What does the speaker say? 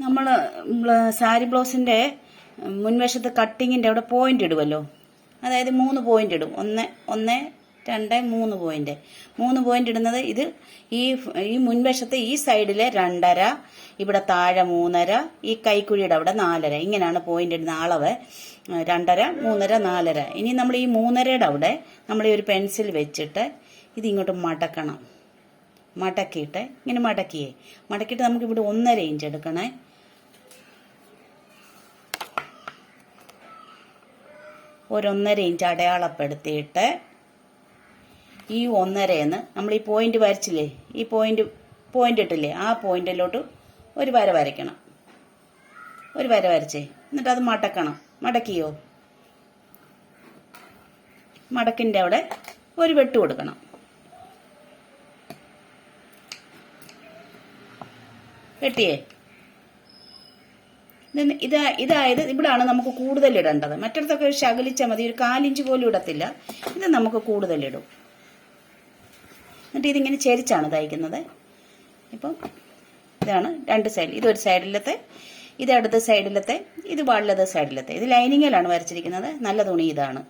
നമ്മൾ സാരി ബ്ലൗസിൻ്റെ മുൻവശത്ത് കട്ടിങ്ങിൻ്റെ അവിടെ പോയിന്റ് ഇടുമല്ലോ, അതായത് 3 പോയിന്റ് ഇടും. 1 1 2 3 പോയിന്റ്. 3 പോയിന്റ് ഇടുന്നത് ഇത് ഈ മുൻവശത്ത് ഈ സൈഡിലെ 2.5, ഇവിടെ താഴെ 3.5, ഈ കൈക്കുഴിയുടെ അവിടെ 4.5. ഇങ്ങനെയാണ് പോയിന്റ് ഇടുന്ന അളവ്. 2.5 3.5 4.5. ഇനി നമ്മൾ ഈ 3.5യുടെ അവിടെ നമ്മൾ ഈ ഒരു പെൻസിൽ വെച്ചിട്ട് ഇതിങ്ങോട്ട് മടക്കണം. മടക്കിയിട്ട് ഇങ്ങനെ മടക്കിയിട്ട് നമുക്ക് ഇവിടെ 1.5 ഇഞ്ച് എടുക്കണേ. ഒരു 1.5 ഇഞ്ച് അടയാളപ്പെടുത്തിയിട്ട് ഈ 1.5 നമ്മൾ ഈ പോയിന്റ് വരച്ചില്ലേ, ഈ പോയിന്റ് ഇട്ടില്ലേ, ആ പോയിന്റിലോട്ട് ഒരു വര വരയ്ക്കണം. ഒരു വര വരച്ചേ, എന്നിട്ട് അത് മടക്കണം. മടക്കിയോ? മടക്കിൻ്റെ അവിടെ ഒരു വെട്ട് കൊടുക്കണം. വെട്ടിയേ? ഇതായത് ഇവിടാണ് നമുക്ക് കൂടുതൽ ഇടേണ്ടത്. മറ്റിടത്തൊക്കെ ശകലിച്ചാൽ മതി, ഒരു 1/4 ഇഞ്ച് പോലും ഇടത്തില്ല. ഇത് നമുക്ക് കൂടുതലിടും. എന്നിട്ട് ഇതിങ്ങനെ ചെരിച്ചാണ് തയ്ക്കുന്നത്. ഇപ്പം ഇതാണ് 2 സൈഡിൽ, ഇതൊരു സൈഡിലത്തെ, ഇത് അടുത്ത സൈഡിലത്തെ, ഇത് വലത് സൈഡിലത്തെ. ഇത് ലൈനിങ്ങിലാണ് വരച്ചിരിക്കുന്നത്. നല്ല തുണി ഇതാണ്.